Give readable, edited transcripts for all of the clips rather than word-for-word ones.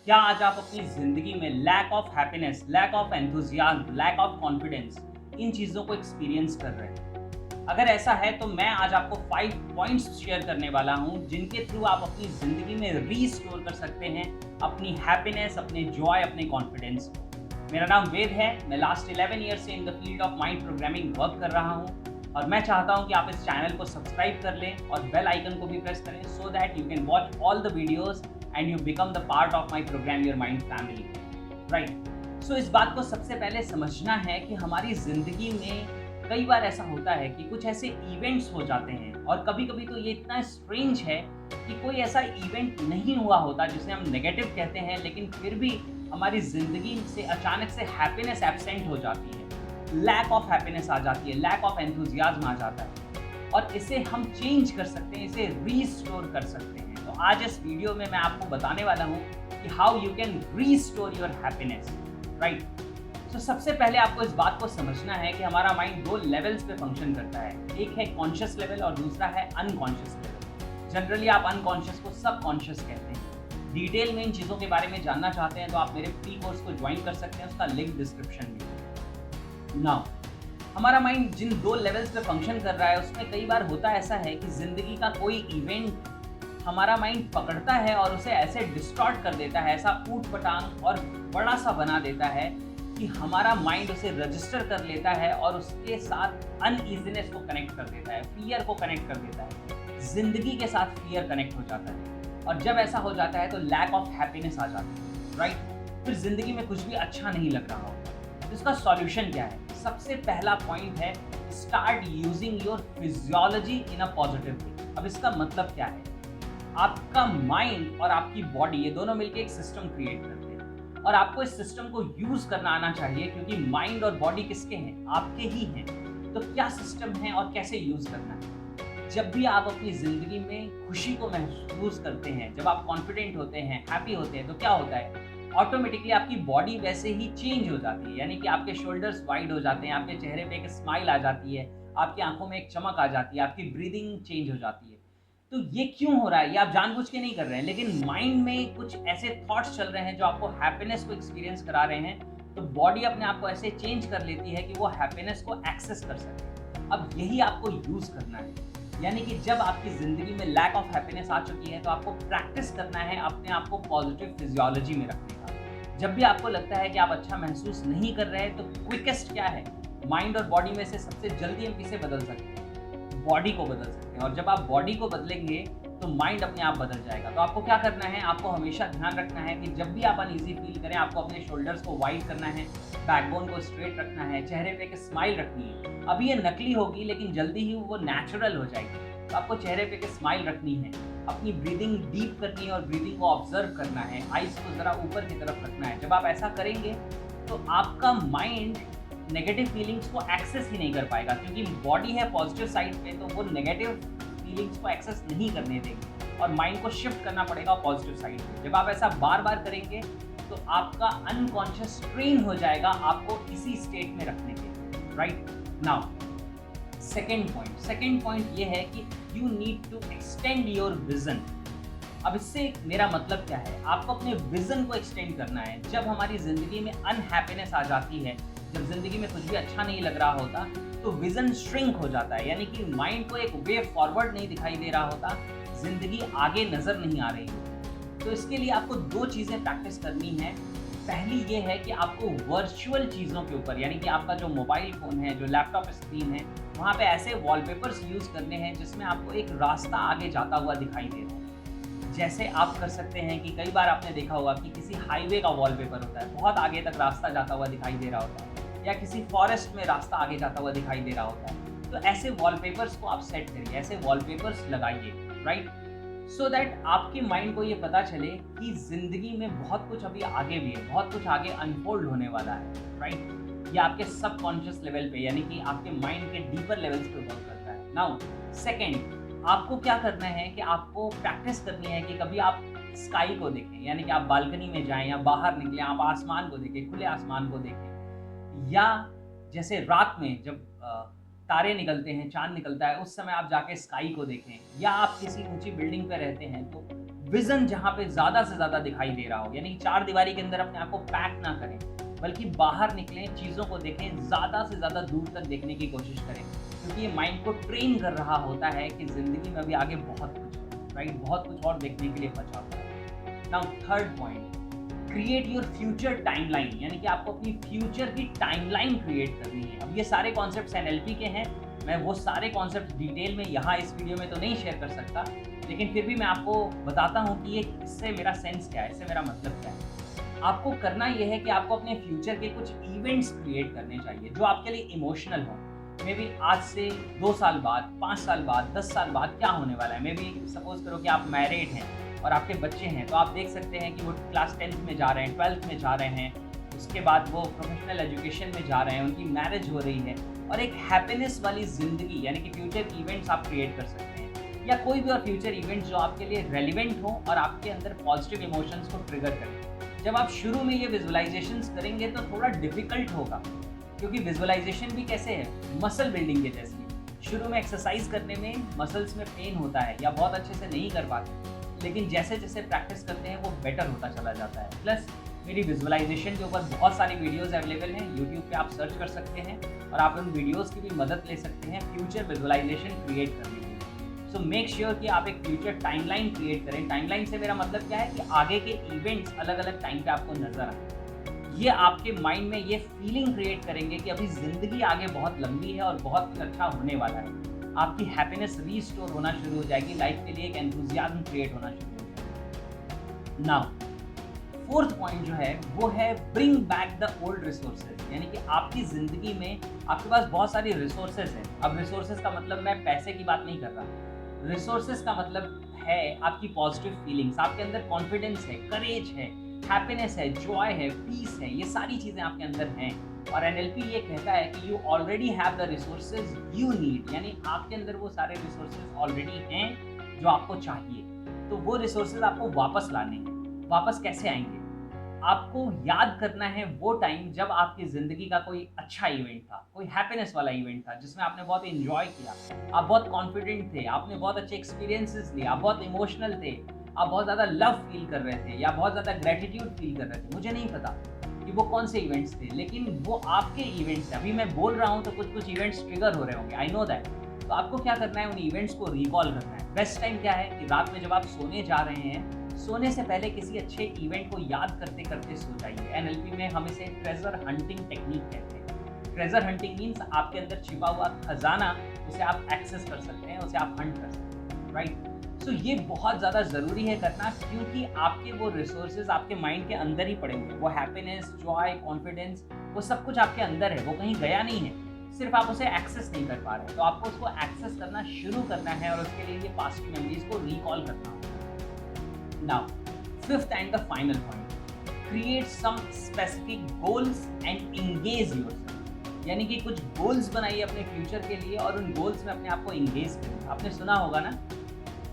क्या आज आप अपनी ज़िंदगी में lack of happiness, lack of enthusiasm, lack of confidence इन चीज़ों को एक्सपीरियंस कर रहे हैं? अगर ऐसा है तो मैं आज आपको 5 पॉइंट्स शेयर करने वाला हूँ जिनके थ्रू आप अपनी ज़िंदगी में रीस्टोर कर सकते हैं अपनी हैप्पीनेस, अपने जॉय, अपने कॉन्फिडेंस को। मेरा नाम वेद है, मैं लास्ट 11 ईयर से in the field of mind programming work कर रहा हूँ और मैं चाहता हूँ कि आप इस चैनल को सब्सक्राइब कर लें और बेल आइकन को भी प्रेस करें so that you can watch all the videos and you become the part of my program your mind family. Right. So इस बात को सबसे पहले समझना है कि हमारी ज़िंदगी में कई बार ऐसा होता है कि कुछ ऐसे इवेंट्स हो जाते हैं और कभी कभी तो ये इतना स्ट्रेंज है कि कोई ऐसा इवेंट नहीं हुआ होता जिसे हम नेगेटिव कहते हैं, लेकिन फिर भी हमारी ज़िंदगी से अचानक से हैप्पीनेस एब्सेंट हो जाती है, लैक ऑफ हैप्पीनेस आ जाती है, लैक ऑफ एंथुजियाज्म आ जाता है और इसे हम चेंज कर सकते हैं, इसे रीस्टोर कर सकते हैं। तो आज इस वीडियो में मैं आपको बताने वाला हूँ कि how you can restore your happiness. Right. तो सबसे पहले आपको इस बात को समझना है कि हमारा माइंड 2 लेवल्स पे फंक्शन करता है। एक है कॉन्शियस लेवल और दूसरा है अनकॉन्शियस लेवल। जनरली आप अनकॉन्शियस को सबकॉन्शियस कहते हैं। डिटेल में इन चीज़ों के बारे में जानना चाहते हैं तो आप मेरे फ्री कोर्स को ज्वाइन कर सकते हैं, उसका लिंक डिस्क्रिप्शन में है। नाउ हमारा माइंड जिन 2 लेवल्स पे फंक्शन कर रहा है उसमें कई बार होता ऐसा है कि ज़िंदगी का कोई इवेंट हमारा माइंड पकड़ता है और उसे ऐसे डिस्टॉर्ट कर देता है, ऐसा ऊट-पटांग और बड़ा सा बना देता है कि हमारा माइंड उसे रजिस्टर कर लेता है और उसके साथ अनईज़ीनेस को कनेक्ट कर देता है, फ़ियर को कनेक्ट कर देता है। ज़िंदगी के साथ फ़ियर कनेक्ट हो जाता है और जब ऐसा हो जाता है तो लैक ऑफ हैप्पीनेस आ जाती है। राइट। फिर ज़िंदगी में कुछ भी अच्छा नहीं लग रहा होता। तो इसका सॉल्यूशन क्या है? सबसे पहला पॉइंट है start using your physiology in a positive way. अब इसका मतलब क्या है? आपका माइंड और आपकी बॉडी ये दोनों मिलकर एक सिस्टम क्रिएट करते हैं और आपको इस सिस्टम को यूज करना आना चाहिए क्योंकि माइंड और बॉडी किसके हैं? आपके ही हैं। तो क्या सिस्टम है और कैसे यूज करना है? जब भी आप अपनी जिंदगी में खुशी को महसूस करते हैं, जब आप कॉन्फिडेंट होते हैं, हैप्पी होते हैं, तो क्या होता है? ऑटोमेटिकली आपकी बॉडी वैसे ही चेंज हो जाती है, यानी कि आपके शोल्डर्स वाइड हो जाते हैं, आपके चेहरे पे एक स्माइल आ जाती है, आपकी आंखों में एक चमक आ जाती है, आपकी ब्रीदिंग चेंज हो जाती है। तो ये क्यों हो रहा है? ये आप जानबूझ के नहीं कर रहे हैं, लेकिन माइंड में कुछ ऐसे थॉट्स चल रहे हैं जो आपको हैप्पीनेस को एक्सपीरियंस करा रहे हैं, तो बॉडी अपने आप को ऐसे चेंज कर लेती है कि वो हैप्पीनेस को एक्सेस कर सके। अब यही आपको यूज करना है, यानी कि जब आपकी ज़िंदगी में लैक ऑफ हैप्पीनेस आ चुकी है तो आपको प्रैक्टिस करना है अपने आप को पॉजिटिव फिजियोलॉजी में रखने का। जब भी आपको लगता है कि आप अच्छा महसूस नहीं कर रहे हैं तो क्विकेस्ट क्या है? माइंड और बॉडी में से सबसे जल्दी हम किसे बदल सकते हैं? बॉडी को बदल सकते हैं और जब आप बॉडी को बदलेंगे तो माइंड अपने आप बदल जाएगा। तो आपको क्या करना है? आपको हमेशा ध्यान रखना है कि जब भी आप अनईजी फील करें आपको अपने शोल्डर्स को वाइड करना है, बैकबोन को स्ट्रेट रखना है, चेहरे पे एक स्माइल रखनी है। अभी ये नकली होगी लेकिन जल्दी ही वो नेचुरल हो जाएगी। तो आपको चेहरे पे एक स्माइल रखनी है, अपनी ब्रीदिंग डीप करनी है और ब्रीदिंग को ऑब्जर्व करना है, आइज को ज़रा ऊपर की तरफ रखना है। जब आप ऐसा करेंगे तो आपका माइंड नेगेटिव फीलिंग्स को एक्सेस ही नहीं कर पाएगा क्योंकि बॉडी है पॉजिटिव साइड पे, तो वो नेगेटिव फीलिंग्स को एक्सेस नहीं करने देगी और माइंड को शिफ्ट करना पड़ेगा पॉजिटिव साइड पे। जब आप ऐसा बार बार करेंगे तो आपका अनकॉन्शियस ट्रेन हो जाएगा आपको इसी स्टेट में रखने के लिए। राइट। नाउ सेकेंड पॉइंट ये है कि you need to extend your vision. अब इससे मेरा मतलब क्या है? आपको अपने विजन को एक्सटेंड करना है। जब हमारी ज़िंदगी में अनहैप्पीनेस आ जाती है, जब ज़िंदगी में कुछ भी अच्छा नहीं लग रहा होता तो विज़न श्रिंक हो जाता है, यानी कि माइंड को एक वे फॉरवर्ड नहीं दिखाई दे रहा होता, ज़िंदगी आगे नज़र नहीं आ रही होती। तो इसके लिए आपको 2 चीज़ें प्रैक्टिस करनी है। पहली ये है कि आपको वर्चुअल चीज़ों के ऊपर, यानी कि आपका जो मोबाइल फ़ोन है, जो लैपटॉप स्क्रीन है, वहाँ पे ऐसे वॉलपेपर्स यूज़ करने हैं जिसमें आपको एक रास्ता आगे जाता हुआ दिखाई दे रहा है। जैसे आप कर सकते हैं कि कई बार आपने देखा होगा कि किसी हाईवे का वॉलपेपर होता है, बहुत आगे तक रास्ता जाता हुआ दिखाई दे रहा होता है, या किसी फॉरेस्ट में रास्ता आगे जाता हुआ दिखाई दे रहा होता है। तो ऐसे वॉलपेपर्स को आप सेट करिए, ऐसे वॉलपेपर्स लगाइए। राइट। सो दैट आपके माइंड को ये पता चले कि ज़िंदगी में बहुत कुछ अभी आगे भी है, बहुत कुछ आगे अनफोल्ड होने वाला है। राइट। ये आपके सबकॉन्शियस लेवल पे, यानी कि आपके माइंड के डीपर लेवल्स पे वर्क करता है। नाउ सेकेंड, आपको क्या करना है कि आपको प्रैक्टिस करनी है कि कभी आप स्काई को देखें, यानी कि आप बालकनी में जाएं या बाहर निकलें, आप आसमान को देखें, खुले आसमान को देखें, या जैसे रात में जब तारे निकलते हैं, चाँद निकलता है, उस समय आप जाके स्काई को देखें, या आप किसी ऊँची बिल्डिंग पे रहते हैं तो विज़न जहाँ पे ज़्यादा से ज़्यादा दिखाई दे रहा हो, यानी कि चार दीवारी के अंदर अपने आप को पैक ना करें, बल्कि बाहर निकलें, चीज़ों को देखें, ज़्यादा से ज़्यादा दूर तक देखने की कोशिश करें। क्योंकि ये माइंड को ट्रेन कर रहा होता है कि ज़िंदगी में अभी आगे बहुत कुछ है, राइट? बहुत कुछ और देखने के लिए बचा हुआ है। Now third point, create your future timeline, यानी कि आपको अपनी फ्यूचर की टाइमलाइन क्रिएट करनी है। अब ये सारे कॉन्सेप्ट्स एनएलपी के हैं, मैं वो सारे कॉन्सेप्ट डिटेल में यहाँ इस वीडियो में तो नहीं शेयर कर सकता, लेकिन फिर भी मैं आपको बताता हूँ कि ये इससे मेरा सेंस क्या है, इससे मेरा मतलब क्या है। आपको करना ये है कि आपको अपने फ्यूचर के कुछ इवेंट्स क्रिएट करने चाहिए जो आपके लिए इमोशनल हो। मे बी आज से 2 साल बाद, 5 साल बाद, 10 साल बाद क्या होने वाला है। मे बी सपोज करो कि आप मैरिड हैं और आपके बच्चे हैं, तो आप देख सकते हैं कि वो क्लास 10th में जा रहे हैं, 12th में जा रहे हैं, उसके बाद वो प्रोफेशनल एजुकेशन में जा रहे हैं, उनकी मैरिज हो रही है, और एक हैप्पीनेस वाली ज़िंदगी यानी कि फ्यूचर इवेंट्स आप क्रिएट कर सकते हैं, या कोई भी और फ्यूचर इवेंट्स जो आपके लिए रेलिवेंट हो और आपके अंदर पॉजिटिव इमोशंस को ट्रिगर करें। जब आप शुरू में ये विजुअलाइजेशंस करेंगे तो थोड़ा डिफिकल्ट होगा, क्योंकि विजुअलाइजेशन भी कैसे है, मसल बिल्डिंग के जैसी है। शुरू में एक्सरसाइज करने में मसल्स में पेन होता है या बहुत अच्छे से नहीं कर पाते, लेकिन जैसे जैसे प्रैक्टिस करते हैं वो बेटर होता चला जाता है। प्लस मेरी विजुअलाइजेशन के ऊपर बहुत सारी वीडियोस अवेलेबल हैं, यूट्यूब पे आप सर्च कर सकते हैं और आप उन वीडियोस की भी मदद ले सकते हैं फ्यूचर विजुअलाइजेशन क्रिएट करने के लिए। सो मेक श्योर कि आप एक फ्यूचर टाइमलाइन क्रिएट करें। टाइमलाइन से मेरा मतलब क्या है कि आगे के इवेंट्स अलग अलग टाइम पे आपको नजर आए। ये आपके माइंड में ये फीलिंग क्रिएट करेंगे कि अभी ज़िंदगी आगे बहुत लंबी है और बहुत कुछ अच्छा होने वाला है। आपकी हैप्पीनेस रीस्टोर होना शुरू हो जाएगी, लाइफ के लिए एक एंथुसियाज्म क्रिएट होना शुरू हो जाएगा। नाउ फोर्थ पॉइंट जो है वो है bring back the old resources, यानी कि आपकी ज़िंदगी में आपके पास बहुत सारी रिसोर्सेज हैं। अब रिसोर्सेज का मतलब मैं पैसे की बात नहीं कर रहा, रिसोर्सेज का मतलब है आपकी पॉजिटिव फीलिंग्स, आपके अंदर कॉन्फिडेंस है, करेज है, हैप्पीनेस है, जॉय है, पीस है, ये सारी चीज़ें आपके अंदर हैं। और एनएलपी ये कहता है कि you already have the resources you need, यानी आपके अंदर वो सारे रिसोर्सेज ऑलरेडी हैं जो आपको चाहिए। तो वो रिसोर्सेज आपको वापस लाने हैं। वापस कैसे आएंगे? आपको याद करना है वो टाइम जब आपकी ज़िंदगी का कोई अच्छा इवेंट था, कोई हैप्पीनेस वाला इवेंट था जिसमें आपने बहुत एंजॉय किया, आप बहुत कॉन्फिडेंट थे, आपने बहुत अच्छे एक्सपीरियंसेस लिए, आप बहुत इमोशनल थे, आप बहुत ज़्यादा लव फील कर रहे थे या बहुत ज़्यादा ग्रेटिट्यूड फील कर रहे थे। मुझे नहीं पता कि वो कौन से इवेंट्स थे, लेकिन वो आपके इवेंट्स हैं। अभी मैं बोल रहा हूँ तो कुछ कुछ इवेंट्स ट्रिगर हो रहे होंगे, आई नो दैट। तो आपको क्या करना है, उन इवेंट्स को रिकॉल करना है। बेस्ट टाइम क्या है कि रात में जब आप सोने जा रहे हैं, सोने से पहले किसी अच्छे इवेंट को याद करते करते सो जाइए। एनएलपी में हम इसे ट्रेजर हंटिंग टेक्निक कहते हैं। ट्रेजर हंटिंग मीन्स आपके अंदर छिपा हुआ खजाना, उसे आप एक्सेस कर सकते हैं, उसे आप हंट कर सकते हैं, राइट? सो ये बहुत ज़्यादा ज़रूरी है करना, क्योंकि आपके वो रिसोर्सेज आपके माइंड के अंदर ही पड़े हुए हैं। वो हैप्पीनेस, जॉय, कॉन्फिडेंस, वो सब कुछ आपके अंदर है, वो कहीं गया नहीं है, सिर्फ आप उसे एक्सेस नहीं कर पा रहे। तो आपको उसको एक्सेस करना शुरू करना है और उसके लिए ये पास्ट की मेमोरीज को रिकॉल करना होगा। Now, fifth and the final point, create some specific goals and engage yourself. यानी कि कुछ गोल्स बनाइए अपने फ्यूचर के लिए और उन गोल्स में अपने आप को इंगेज करिए। आपने सुना होगा ना,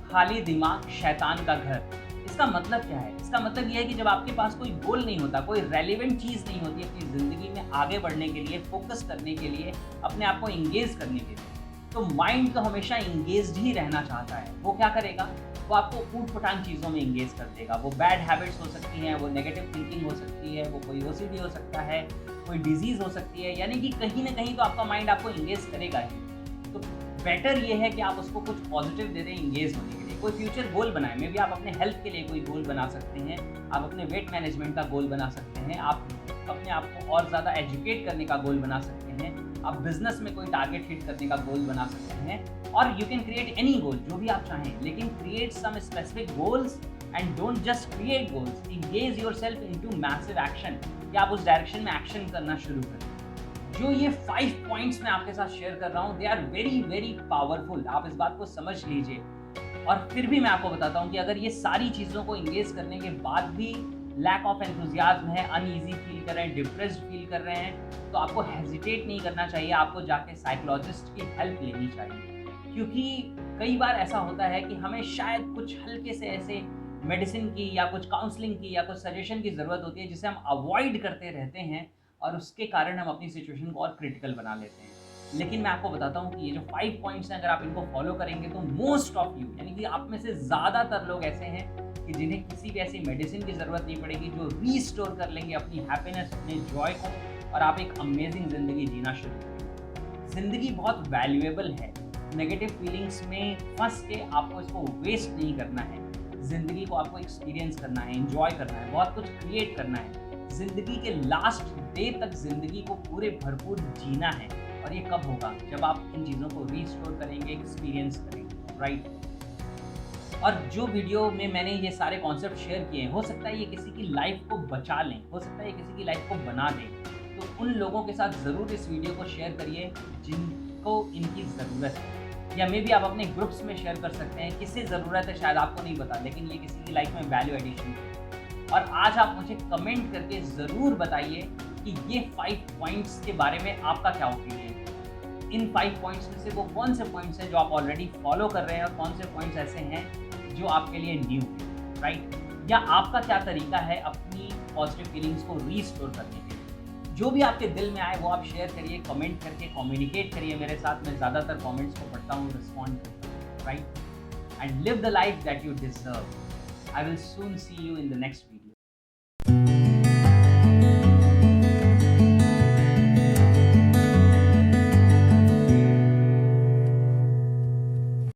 खाली दिमाग शैतान का घर। इसका मतलब क्या है? इसका मतलब यह है कि जब आपके पास कोई गोल नहीं होता, कोई रेलिवेंट चीज़ नहीं होती अपनी ज़िंदगी में आगे बढ़ने के लिए, फोकस करने के लिए, अपने आप को इंगेज करने के लिए, तो माइंड तो हमेशा इंगेज्ड ही रहना चाहता है। वो क्या करेगा? वो आपको ऊट-पटांग चीज़ों में इंगेज कर देगा। वो बैड हैबिट्स हो सकती हैं, वो नेगेटिव थिंकिंग हो सकती है, वो कोई ओसीडी हो सकता है, कोई डिजीज़ हो सकती है, यानी कि कहीं न कहीं तो आपका माइंड आपको इंगेज करेगा ही। तो बेटर ये है कि आप उसको कुछ पॉजिटिव दे दें इंगेज होने के लिए। कोई फ्यूचर गोल बनाएँ, मे बी आप अपने हेल्थ के लिए कोई गोल बना सकते हैं, आप अपने वेट मैनेजमेंट का गोल बना सकते हैं, आप अपने आप को और ज़्यादा एजुकेट करने का गोल बना सकते हैं, आप बिजनेस में कोई टारगेट हिट करने का गोल बना सकते हैं, और you can create any goal, जो भी आप चाहें, लेकिन create some specific goals and don't just create goals, engage yourself into massive action, कि आप उस डायरेक्शन में एक्शन करना शुरू करें। जो ये 5 पॉइंट्स मैं आपके साथ शेयर कर रहा हूँ, they are very very powerful. आप इस बात को समझ लीजिए। और फिर भी मैं आपको बताता हूँ कि अगर ये सारी चीज़ों को इंगेज करने के बाद भी लैक ऑफ एंथुसियाज्म है, अनईजी फील कर रहे हैं, डिप्रेस्ड फील कर रहे हैं, तो आपको हेजिटेट नहीं करना चाहिए, आपको जाके साइकोलॉजिस्ट की हेल्प लेनी चाहिए। क्योंकि कई बार ऐसा होता है कि हमें शायद कुछ हल्के से ऐसे मेडिसिन की या कुछ काउंसलिंग की या कुछ सजेशन की ज़रूरत होती है जिसे हम अवॉइड करते रहते हैं, और उसके कारण हम अपनी सिचुएशन को और क्रिटिकल बना लेते हैं। लेकिन मैं आपको बताता हूँ कि ये जो 5 पॉइंट्स हैं, अगर आप इनको फॉलो करेंगे तो मोस्ट ऑफ यू, यानी कि आप में से ज़्यादातर लोग ऐसे हैं कि जिन्हें किसी भी ऐसी मेडिसिन की ज़रूरत नहीं पड़ेगी, जो रीस्टोर कर लेंगे अपनी हैप्पीनेस, अपने जॉय को, और आप एक अमेजिंग ज़िंदगी जीना शुरू करेंगे। ज़िंदगी बहुत वैल्यूएबल है। नेगेटिव फीलिंग्स में फंस के आपको इसको वेस्ट नहीं करना है। ज़िंदगी को आपको एक्सपीरियंस करना है, एंजॉय करना है, बहुत कुछ क्रिएट करना है। ज़िंदगी के लास्ट डे तक ज़िंदगी को पूरे भरपूर जीना है। और ये कब होगा? जब आप इन चीज़ों को रीस्टोर करेंगे, एक्सपीरियंस करेंगे, राइट? और जो वीडियो में मैंने ये सारे कॉन्सेप्ट शेयर किए हैं, हो सकता है ये किसी की लाइफ को बचा लें, हो सकता है ये किसी की लाइफ को बना दें। तो उन लोगों के साथ ज़रूर इस वीडियो को शेयर करिए जिनको इनकी ज़रूरत है, या मे बी आप अपने ग्रुप्स में शेयर कर सकते हैं। किसे ज़रूरत है शायद आपको नहीं पता, लेकिन ये किसी की लाइफ में वैल्यू एडिशन है। और आज आप मुझे कमेंट करके ज़रूर बताइए कि ये 5 पॉइंट्स के बारे में आपका क्या ओपिनियन है। इन 5 पॉइंट्स में से वो कौन से पॉइंट्स हैं जो आप ऑलरेडी फॉलो कर रहे हैं, और कौन से पॉइंट्स ऐसे हैं जो आपके लिए न्यू है, राइट? या आपका क्या तरीका है अपनी पॉजिटिव फीलिंग्स को रीस्टोर करने के लिए। जो भी आपके दिल में आए वो आप शेयर करिए, कमेंट करके कम्युनिकेट करिए मेरे साथ। मैं ज़्यादातर कमेंट्स को पढ़ता हूँ, रिस्पॉन्ड करता हूँ, right? And live the life that you deserve. I will soon see you in the next video.